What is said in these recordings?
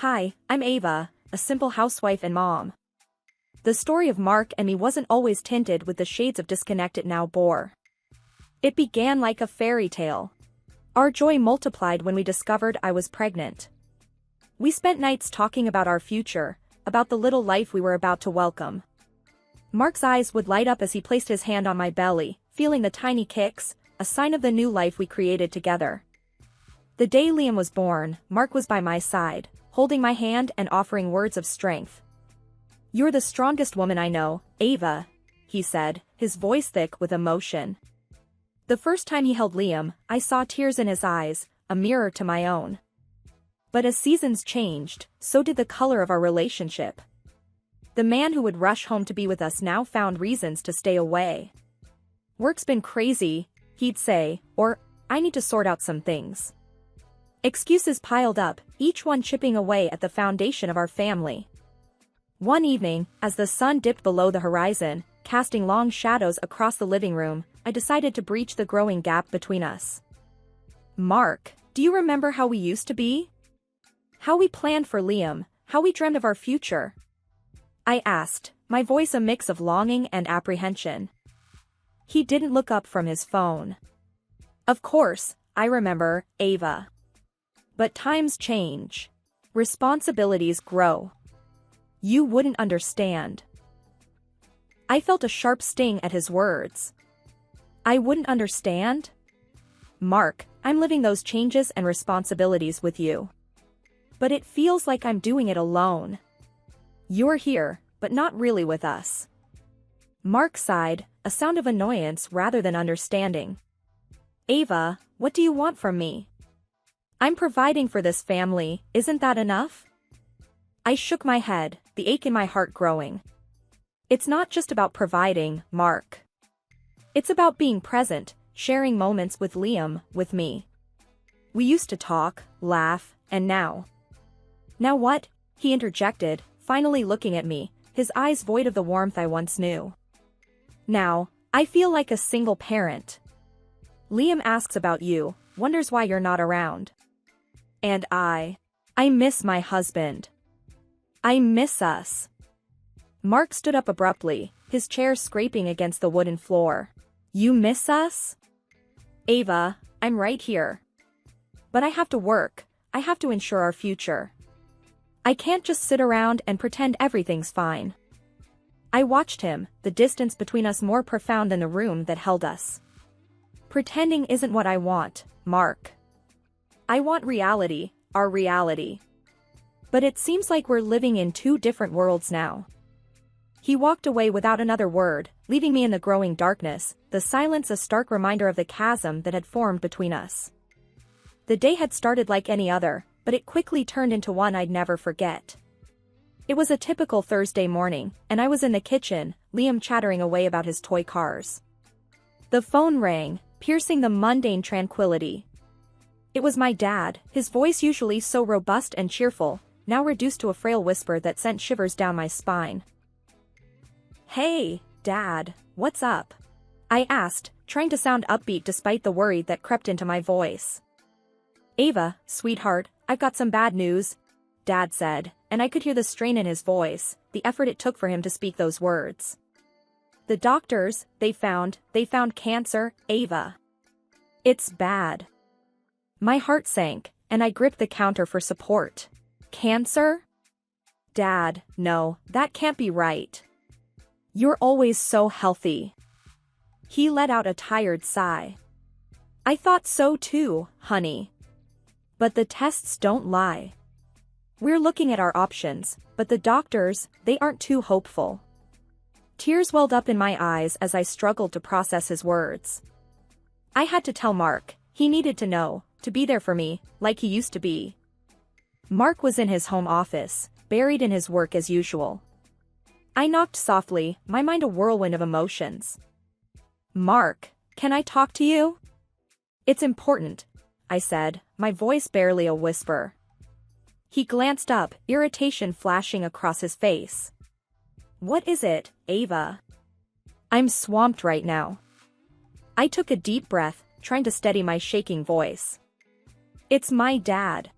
Hi, I'm Ava, a simple housewife and mom. The story of Mark and me wasn't always tinted with the shades of disconnect it now bore. It began like a fairy tale. Our joy multiplied when we discovered I was pregnant. We spent nights talking about our future, about the little life we were about to welcome. Mark's eyes would light up as he placed his hand on my belly, feeling the tiny kicks, a sign of the new life we created together. The day Liam was born, Mark was by my side, holding my hand and offering words of strength. "You're the strongest woman I know, Ava," he said, his voice thick with emotion. The first time he held Liam, I saw tears in his eyes, a mirror to my own. But as seasons changed, so did the color of our relationship. The man who would rush home to be with us now found reasons to stay away. "Work's been crazy," he'd say, or, "I need to sort out some things." Excuses piled up, each one chipping away at the foundation of our family. One evening, as the sun dipped below the horizon, casting long shadows across the living room, I decided to breach the growing gap between us. "Mark, do you remember how we used to be? How we planned for Liam, how we dreamed of our future?" I asked, my voice a mix of longing and apprehension. He didn't look up from his phone. "Of course, I remember, Ava. But times change. Responsibilities grow. You wouldn't understand." I felt a sharp sting at his words. I wouldn't understand? "Mark, I'm living those changes and responsibilities with you. But it feels like I'm doing it alone. You're here, but not really with us." Mark sighed, a sound of annoyance rather than understanding. "Ava, what do you want from me? I'm providing for this family, isn't that enough?" I shook my head, the ache in my heart growing. "It's not just about providing, Mark. It's about being present, sharing moments with Liam, with me. We used to talk, laugh, and now." "Now what?" he interjected, finally looking at me, his eyes void of the warmth I once knew. "Now, I feel like a single parent. Liam asks about you, wonders why you're not around. And I miss my husband. I miss us." Mark stood up abruptly, his chair scraping against the wooden floor. "You miss us?" "Ava, I'm right here. But I have to work, I have to ensure our future. I can't just sit around and pretend everything's fine." I watched him, the distance between us more profound than the room that held us. "Pretending isn't what I want, Mark. I want reality, our reality. But it seems like we're living in two different worlds now." He walked away without another word, leaving me in the growing darkness, the silence a stark reminder of the chasm that had formed between us. The day had started like any other, but it quickly turned into one I'd never forget. It was a typical Thursday morning, and I was in the kitchen, Liam chattering away about his toy cars. The phone rang, piercing the mundane tranquility. It was my dad, his voice usually so robust and cheerful, now reduced to a frail whisper that sent shivers down my spine. "Hey, Dad, what's up?" I asked, trying to sound upbeat despite the worry that crept into my voice. "Ava, sweetheart, I've got some bad news," Dad said, and I could hear the strain in his voice, the effort it took for him to speak those words. "The doctors, they found cancer, Ava. It's bad." My heart sank, and I gripped the counter for support. "Cancer? Dad, no, that can't be right. You're always so healthy." He let out a tired sigh. "I thought so too, honey. But the tests don't lie. We're looking at our options, but the doctors, they aren't too hopeful." Tears welled up in my eyes as I struggled to process his words. I had to tell Mark, he needed to know, to be there for me, like he used to be. Mark was in his home office, buried in his work as usual. I knocked softly, my mind a whirlwind of emotions. "Mark, can I talk to you?" "It's important," I said, my voice barely a whisper. He glanced up, irritation flashing across his face. "What is it, Ava?" "I'm swamped right now." I took a deep breath, trying to steady my shaking voice. "It's my dad.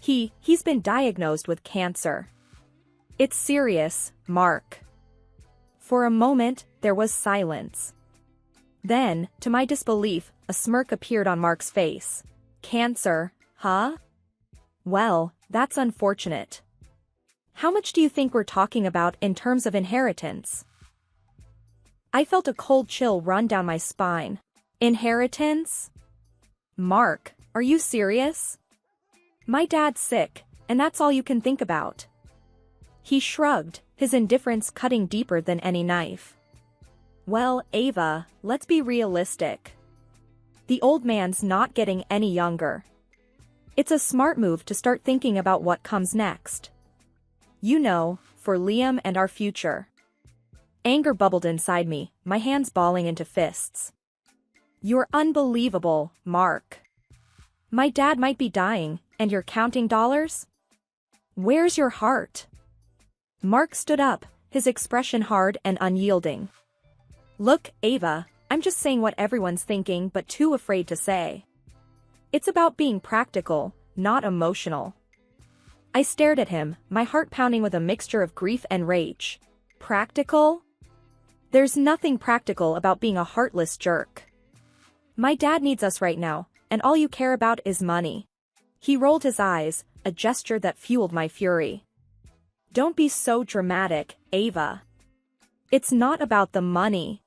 He's been diagnosed with cancer. It's serious, Mark. For a moment, there was silence. Then, to my disbelief, a smirk appeared on Mark's face. Cancer, huh? Well, that's unfortunate. How much do you think we're talking about in terms of inheritance? I felt a cold chill run down my spine. Inheritance? Mark, are you serious? My dad's sick, and that's all you can think about. He shrugged, his indifference cutting deeper than any knife. Well, Ava, let's be realistic. The old man's not getting any younger. It's a smart move to start thinking about what comes next. You know, for Liam and our future. Anger bubbled inside me, my hands balling into fists. You're unbelievable, Mark. My dad might be dying, and you're counting dollars? Where's your heart? Mark stood up, his expression hard and unyielding. Look, Ava, I'm just saying what everyone's thinking but too afraid to say. It's about being practical, not emotional. I stared at him, my heart pounding with a mixture of grief and rage. Practical? There's nothing practical about being a heartless jerk. My dad needs us right now, and all you care about is money. He rolled his eyes, a gesture that fueled my fury. Don't be so dramatic, Ava. It's not about the money.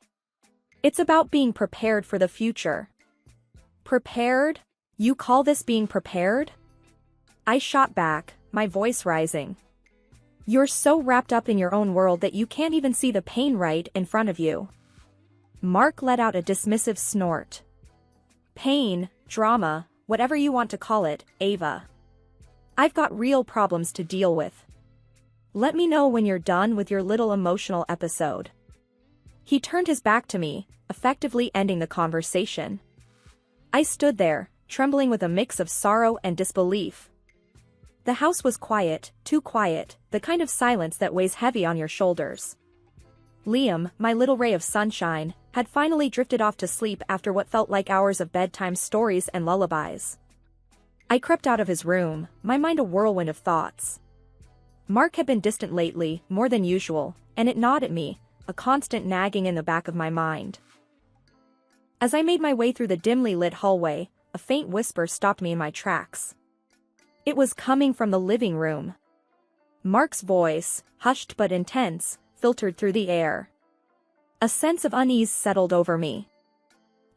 It's about being prepared for the future. Prepared? You call this being prepared? I shot back, my voice rising. You're so wrapped up in your own world that you can't even see the pain right in front of you. Mark let out a dismissive snort. Pain, drama, whatever you want to call it, Ava. I've got real problems to deal with. Let me know when you're done with your little emotional episode. He turned his back to me, effectively ending the conversation. I stood there, trembling with a mix of sorrow and disbelief. The house was quiet, too quiet, the kind of silence that weighs heavy on your shoulders. Liam, my little ray of sunshine, had finally drifted off to sleep after what felt like hours of bedtime stories and lullabies. I crept out of his room, my mind a whirlwind of thoughts. Mark had been distant lately, more than usual, and it gnawed at me, a constant nagging in the back of my mind. As I made my way through the dimly lit hallway, a faint whisper stopped me in my tracks. It was coming from the living room. Mark's voice, hushed but intense, filtered through the air. A sense of unease settled over me.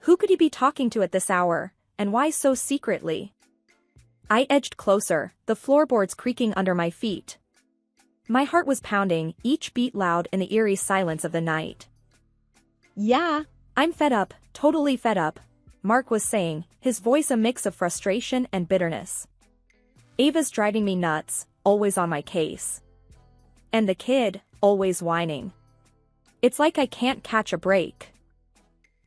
Who could he be talking to at this hour, and why so secretly? I edged closer, the floorboards creaking under my feet. My heart was pounding, each beat loud in the eerie silence of the night. Yeah, I'm fed up, totally fed up, Mark was saying, his voice a mix of frustration and bitterness. Ava's driving me nuts, always on my case. And the kid, always whining. It's like I can't catch a break.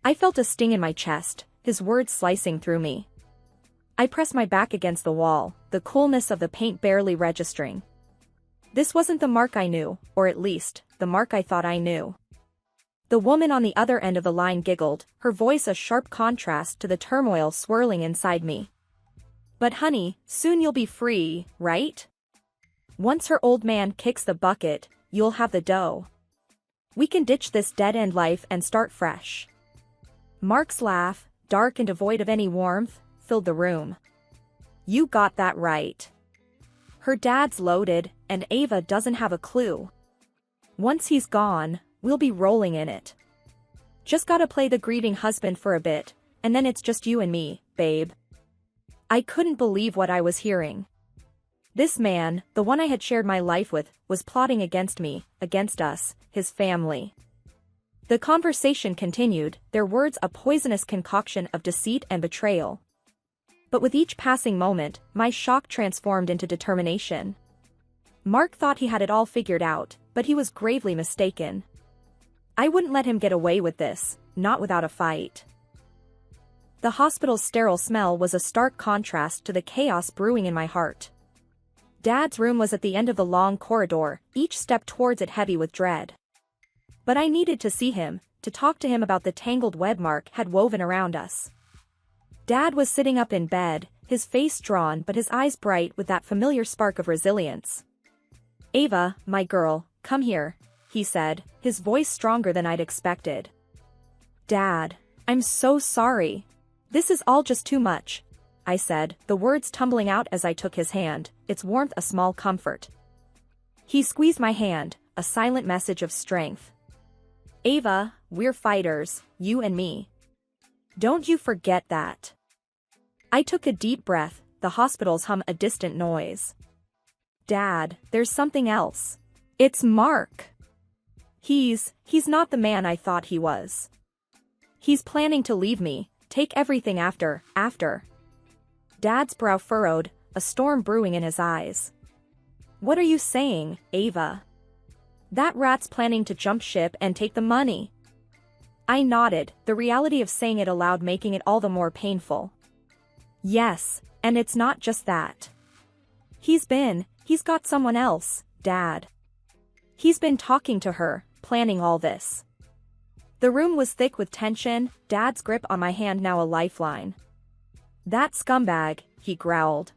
I felt a sting in my chest, his words slicing through me. I pressed my back against the wall, the coolness of the paint barely registering. This wasn't the Mark I knew, or at least, the Mark I thought I knew. The woman on the other end of the line giggled, her voice a sharp contrast to the turmoil swirling inside me. But honey, soon you'll be free, right? Once her old man kicks the bucket, you'll have the dough. We can ditch this dead-end life and start fresh. Mark's laugh, dark and devoid of any warmth, filled the room. You got that right. Her dad's loaded, and Ava doesn't have a clue. Once he's gone, we'll be rolling in it. Just gotta play the grieving husband for a bit, and then it's just you and me, babe. I couldn't believe what I was hearing. This man, the one I had shared my life with, was plotting against me, against us, his family. The conversation continued, their words a poisonous concoction of deceit and betrayal. But with each passing moment, my shock transformed into determination. Mark thought he had it all figured out, but he was gravely mistaken. I wouldn't let him get away with this, not without a fight. The hospital's sterile smell was a stark contrast to the chaos brewing in my heart. Dad's room was at the end of the long corridor, each step towards it heavy with dread. But I needed to see him, to talk to him about the tangled web Mark had woven around us. Dad was sitting up in bed, his face drawn but his eyes bright with that familiar spark of resilience. "Ava, my girl, come here," he said, his voice stronger than I'd expected. "Dad, I'm so sorry. This is all just too much," I said, the words tumbling out as I took his hand, its warmth a small comfort. He squeezed my hand, a silent message of strength. "Ava, we're fighters, you and me. Don't you forget that." I took a deep breath, the hospital's hum a distant noise. "Dad, there's something else. It's Mark. He's not the man I thought he was. He's planning to leave me, take everything after. Dad's brow furrowed, a storm brewing in his eyes. "What are you saying, Ava?" "That rat's planning to jump ship and take the money." I nodded, the reality of saying it aloud making it all the more painful. "Yes, and it's not just that. He's got someone else, Dad. He's been talking to her, planning all this." The room was thick with tension, Dad's grip on my hand now a lifeline. "That scumbag," he growled.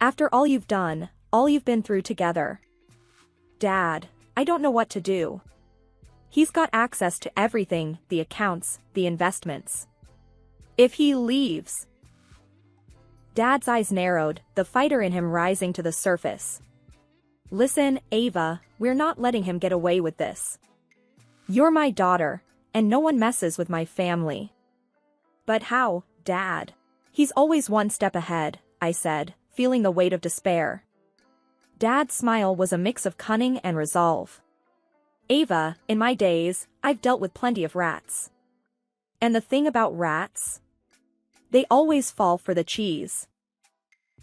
"After all you've done, all you've been through together. Dad, I don't know what to do. He's got access to everything, the accounts, the investments. If he leaves..." Dad's eyes narrowed, the fighter in him rising to the surface. "Listen, Ava, we're not letting him get away with this. You're my daughter, and no one messes with my family." "But how, Dad?" "He's always one step ahead," I said, feeling the weight of despair. Dad's smile was a mix of cunning and resolve. "Ava, in my days, I've dealt with plenty of rats. And the thing about rats? They always fall for the cheese."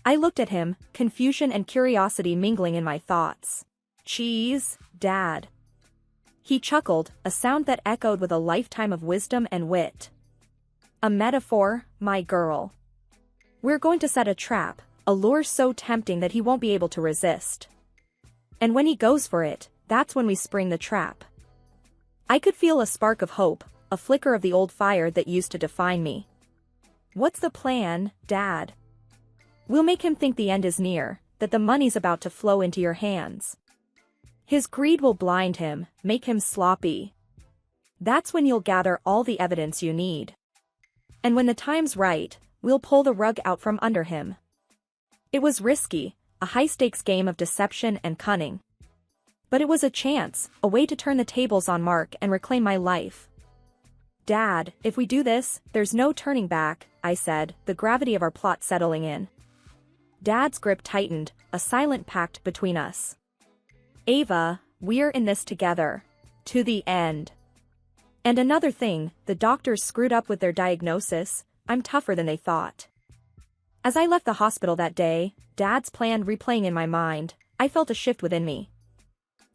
I looked at him, confusion and curiosity mingling in my thoughts. "Cheese, Dad?" He chuckled, a sound that echoed with a lifetime of wisdom and wit. "A metaphor, my girl. We're going to set a trap, a lure so tempting that he won't be able to resist. And when he goes for it, that's when we spring the trap." I could feel a spark of hope, a flicker of the old fire that used to define me. "What's the plan, Dad?" "We'll make him think the end is near, that the money's about to flow into your hands. His greed will blind him, make him sloppy. That's when you'll gather all the evidence you need. And when the time's right, we'll pull the rug out from under him." It was risky, a high-stakes game of deception and cunning. But it was a chance, a way to turn the tables on Mark and reclaim my life. "Dad, if we do this, there's no turning back," I said, the gravity of our plot settling in. Dad's grip tightened, a silent pact between us. "Ava, we're in this together. To the end. And another thing, the doctors screwed up with their diagnosis, I'm tougher than they thought." As I left the hospital that day, Dad's plan replaying in my mind, I felt a shift within me.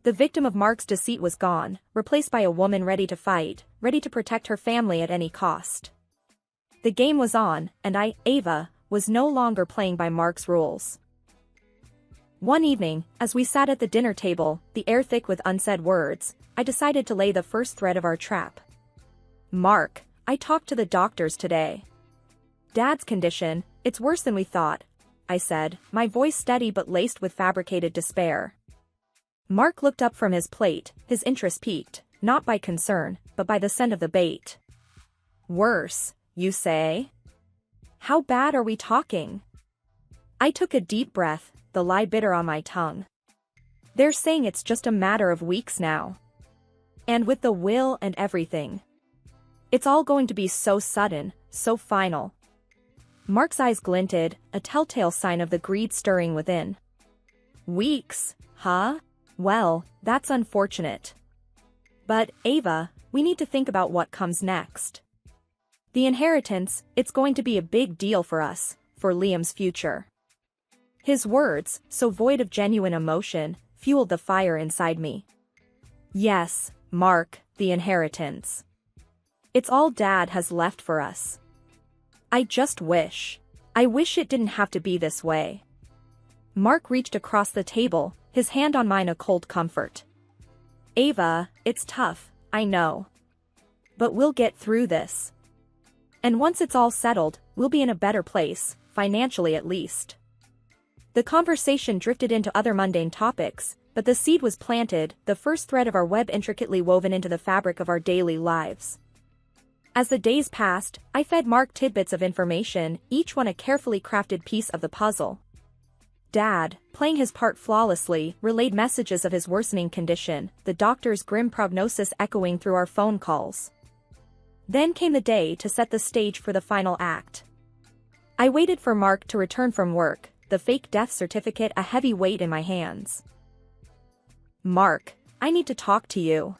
The victim of Mark's deceit was gone, replaced by a woman ready to fight, ready to protect her family at any cost. The game was on, and I, Ava, was no longer playing by Mark's rules. One evening, as we sat at the dinner table, the air thick with unsaid words, I decided to lay the first thread of our trap. "Mark, I talked to the doctors today. Dad's condition, it's worse than we thought," I said, my voice steady but laced with fabricated despair. Mark looked up from his plate, his interest piqued, not by concern, but by the scent of the bait. "Worse, you say? How bad are we talking?" I took a deep breath, the lie bitter on my tongue. "They're saying it's just a matter of weeks now. And with the will and everything. It's all going to be so sudden, so final." Mark's eyes glinted, a telltale sign of the greed stirring within. "Weeks, huh? Well, that's unfortunate. But, Ava, we need to think about what comes next. The inheritance, it's going to be a big deal for us, for Liam's future." His words, so void of genuine emotion, fueled the fire inside me. "Yes, Mark, the inheritance. It's all Dad has left for us. I wish it didn't have to be this way." Mark reached across the table, his hand on mine a cold comfort. "Ava, it's tough, I know. But we'll get through this. And once it's all settled, we'll be in a better place, financially at least. The conversation drifted into other mundane topics, but the seed was planted, the first thread of our web intricately woven into the fabric of our daily lives. As the days passed, I fed Mark tidbits of information, each one a carefully crafted piece of the puzzle. Dad, playing his part flawlessly, relayed messages of his worsening condition, the doctor's grim prognosis echoing through our phone calls. Then came the day to set the stage for the final act. I waited for Mark to return from work, the fake death certificate a heavy weight in my hands. "Mark, I need to talk to you."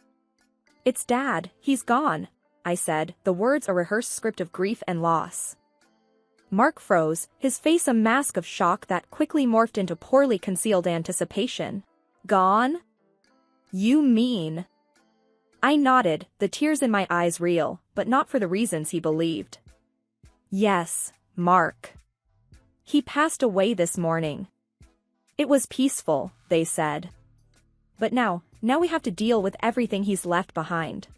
"It's Dad, he's gone," I said, the words a rehearsed script of grief and loss. Mark froze, his face a mask of shock that quickly morphed into poorly concealed anticipation. "Gone? You mean?" I nodded, the tears in my eyes real, but not for the reasons he believed. "Yes, Mark. He passed away this morning. It was peaceful," they said. "But now we have to deal with everything he's left behind."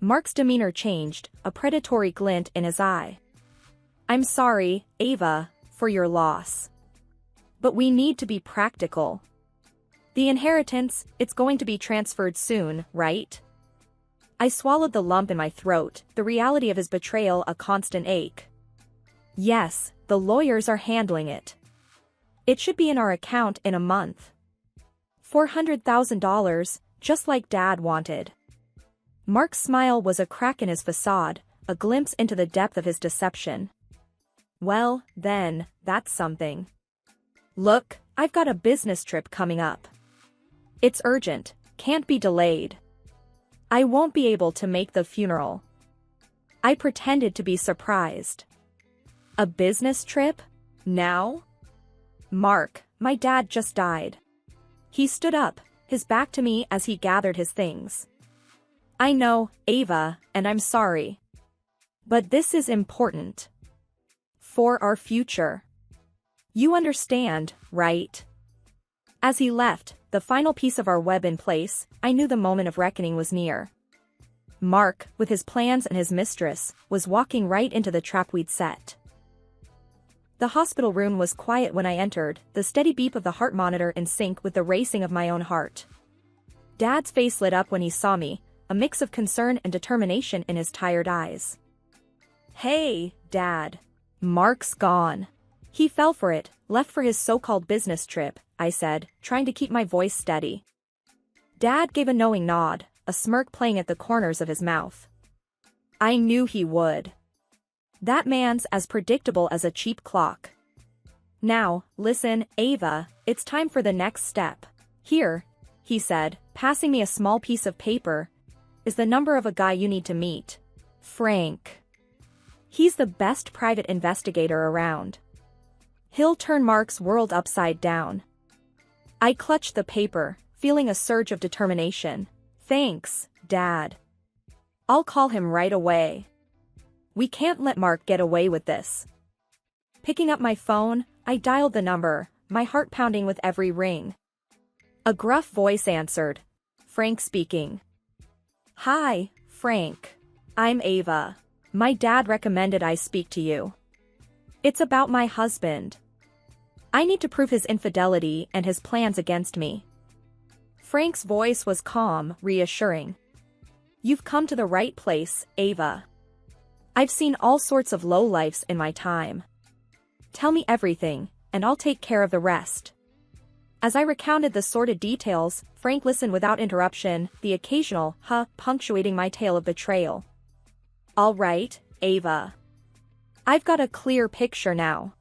Mark's demeanor changed, a predatory glint in his eye. "I'm sorry, Ava, for your loss. But we need to be practical. The inheritance, it's going to be transferred soon, right?" I swallowed the lump in my throat, the reality of his betrayal a constant ache. "Yes, the lawyers are handling it. It should be in our account in a month. $400,000, just like Dad wanted." Mark's smile was a crack in his facade, a glimpse into the depth of his deception. "Well, then, that's something. Look, I've got a business trip coming up. It's urgent, can't be delayed. I won't be able to make the funeral." I pretended to be surprised. "A business trip? Now?" "Mark, my dad just died." He stood up, his back to me as he gathered his things. "I know, Ava, and I'm sorry. But this is important. For our future. You understand, right?" As he left, the final piece of our web in place, I knew the moment of reckoning was near. Mark, with his plans and his mistress, was walking right into the trap we'd set. The hospital room was quiet when I entered, the steady beep of the heart monitor in sync with the racing of my own heart. Dad's face lit up when he saw me, a mix of concern and determination in his tired eyes. "Hey, Dad. Mark's gone." "He fell for it, left for his so-called business trip," I said, trying to keep my voice steady. Dad gave a knowing nod, a smirk playing at the corners of his mouth. "I knew he would. That man's as predictable as a cheap clock. Now, listen, Ava, it's time for the next step. Here," he said, passing me a small piece of paper, "is the number of a guy you need to meet. Frank. He's the best private investigator around. He'll turn Mark's world upside down." I clutched the paper, feeling a surge of determination. "Thanks, Dad. I'll call him right away. We can't let Mark get away with this." Picking up my phone, I dialed the number, my heart pounding with every ring. A gruff voice answered. "Frank speaking." "Hi, Frank. I'm Ava. My dad recommended I speak to you. It's about my husband. I need to prove his infidelity and his plans against me." Frank's voice was calm, reassuring. "You've come to the right place, Ava. I've seen all sorts of lowlifes in my time. Tell me everything, and I'll take care of the rest." As I recounted the sordid details, Frank listened without interruption, the occasional "huh" punctuating my tale of betrayal. "All right, Ava. I've got a clear picture now.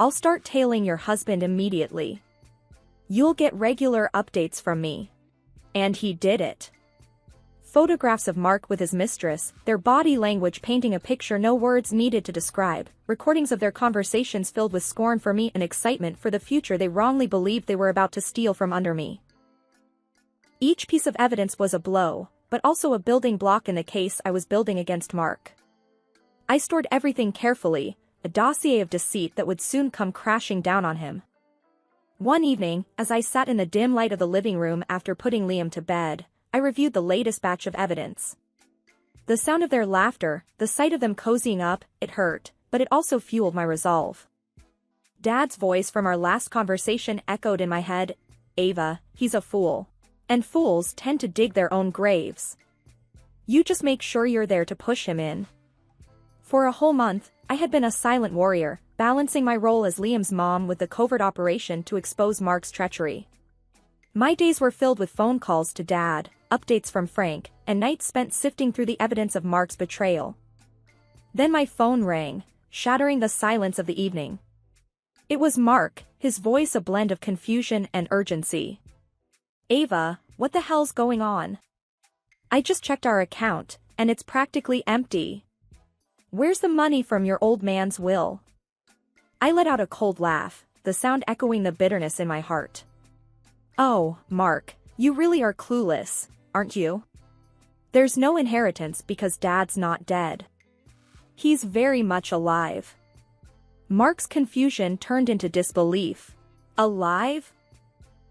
I'll start tailing your husband immediately. You'll get regular updates from me." And he did it. Photographs of Mark with his mistress, their body language painting a picture no words needed to describe, recordings of their conversations filled with scorn for me and excitement for the future they wrongly believed they were about to steal from under me. Each piece of evidence was a blow, but also a building block in the case I was building against Mark. I stored everything carefully, a dossier of deceit that would soon come crashing down on him. One evening, as I sat in the dim light of the living room after putting Liam to bed, I reviewed the latest batch of evidence. The sound of their laughter, the sight of them cozying up, it hurt, but it also fueled my resolve. Dad's voice from our last conversation echoed in my head. Ava, he's a fool. And fools tend to dig their own graves. You just make sure you're there to push him in. For a whole month, I had been a silent warrior, balancing my role as Liam's mom with the covert operation to expose Mark's treachery. My days were filled with phone calls to Dad, updates from Frank, and nights spent sifting through the evidence of Mark's betrayal. Then my phone rang, shattering the silence of the evening. It was Mark, his voice a blend of confusion and urgency. Ava, what the hell's going on? I just checked our account, and it's practically empty. Where's the money from your old man's will? I let out a cold laugh, the sound echoing the bitterness in my heart. Oh, Mark, you really are clueless, aren't you? There's no inheritance because Dad's not dead. He's very much alive. Mark's confusion turned into disbelief. Alive?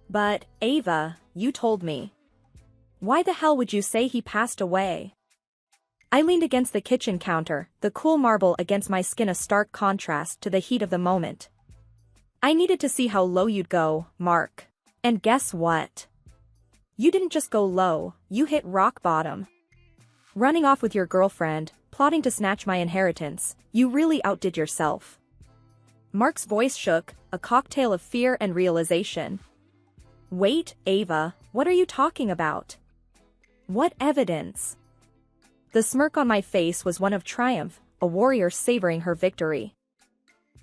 But, Ava, you told me. Why the hell would you say he passed away? I leaned against the kitchen counter, the cool marble against my skin a stark contrast to the heat of the moment. I needed to see how low you'd go, Mark. And guess what? You didn't just go low, you hit rock bottom. Running off with your girlfriend, plotting to snatch my inheritance, you really outdid yourself. Mark's voice shook, a cocktail of fear and realization. Wait, Ava, what are you talking about? What evidence? The smirk on my face was one of triumph, a warrior savoring her victory.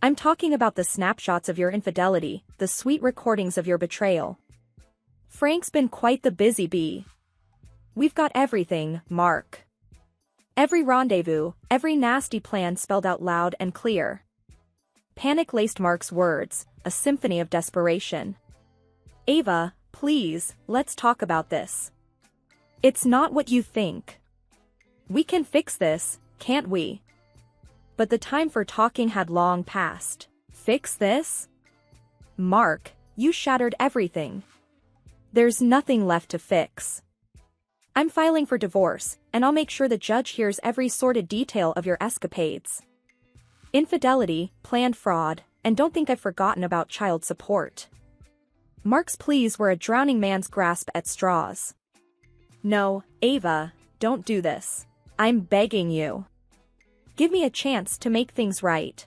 I'm talking about the snapshots of your infidelity, the sweet recordings of your betrayal. Frank's been quite the busy bee. We've got everything, Mark. Every rendezvous, every nasty plan spelled out loud and clear. Panic laced Mark's words, a symphony of desperation. Ava, please, let's talk about this. It's not what you think. We can fix this, can't we? But the time for talking had long passed. Fix this? Mark, you shattered everything. There's nothing left to fix. I'm filing for divorce, and I'll make sure the judge hears every sordid detail of your escapades. Infidelity, planned fraud, and don't think I've forgotten about child support. Mark's pleas were a drowning man's grasp at straws. No, Ava, don't do this. I'm begging you. Give me a chance to make things right.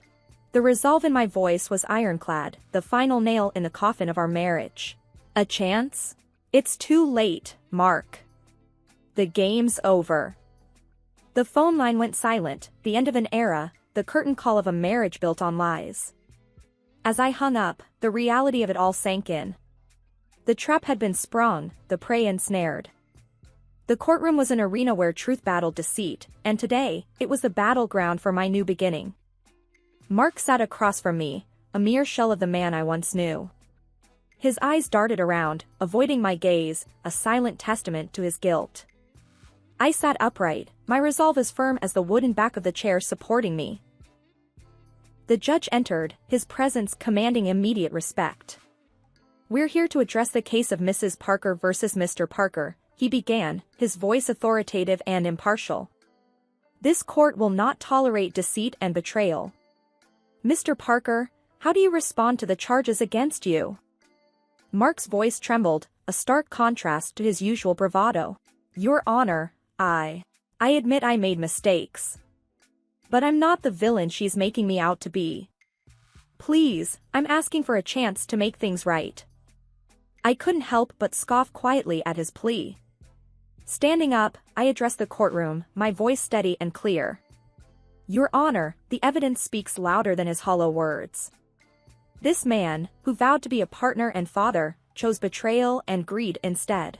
The resolve in my voice was ironclad, the final nail in the coffin of our marriage. A chance? It's too late, Mark. The game's over. The phone line went silent, the end of an era, the curtain call of a marriage built on lies. As I hung up, the reality of it all sank in. The trap had been sprung, the prey ensnared. The courtroom was an arena where truth battled deceit, and today, it was the battleground for my new beginning. Mark sat across from me, a mere shell of the man I once knew. His eyes darted around, avoiding my gaze, a silent testament to his guilt. I sat upright, my resolve as firm as the wooden back of the chair supporting me. The judge entered, his presence commanding immediate respect. We're here to address the case of Mrs. Parker versus Mr. Parker, he began, his voice authoritative and impartial. This court will not tolerate deceit and betrayal. Mr. Parker, how do you respond to the charges against you? Mark's voice trembled, a stark contrast to his usual bravado. Your Honor, I admit I made mistakes. But I'm not the villain she's making me out to be. Please, I'm asking for a chance to make things right. I couldn't help but scoff quietly at his plea. Standing up, I addressed the courtroom, my voice steady and clear. Your Honor, the evidence speaks louder than his hollow words. This man, who vowed to be a partner and father, chose betrayal and greed instead.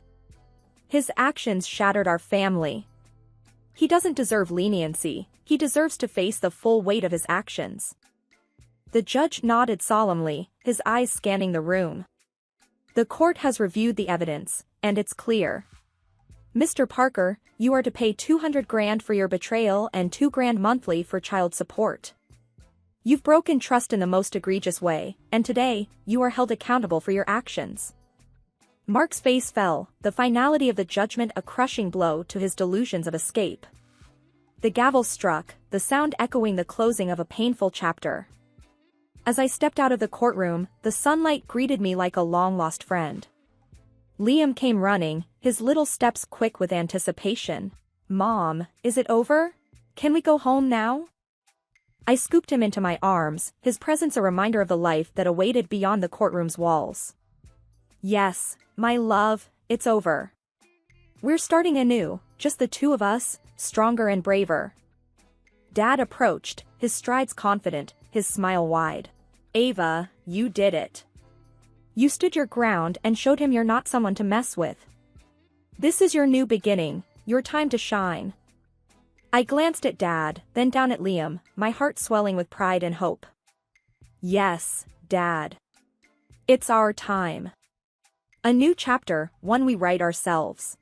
His actions shattered our family. He doesn't deserve leniency, he deserves to face the full weight of his actions. The judge nodded solemnly, his eyes scanning the room. The court has reviewed the evidence, and it's clear. Mr. Parker, you are to pay $200,000 for your betrayal and $2,000 monthly for child support. You've broken trust in the most egregious way, and today, you are held accountable for your actions. Mark's face fell, the finality of the judgment a crushing blow to his delusions of escape. The gavel struck, the the sound echoing the closing of a painful chapter. As I stepped out of the courtroom, the sunlight greeted me like a long-lost friend. Liam came running, his little steps quick with anticipation. "Mom, is it over? Can we go home now?" I scooped him into my arms, his presence a reminder of the life that awaited beyond the courtroom's walls. "Yes, my love, it's over. We're starting anew, just the two of us, stronger and braver." Dad approached, his strides confident, his smile wide. "Ava, you did it. You stood your ground and showed him you're not someone to mess with. This is your new beginning, your time to shine." I glanced at Dad, then down at Liam, my heart swelling with pride and hope. "Yes, Dad. It's our time. A new chapter, one we write ourselves."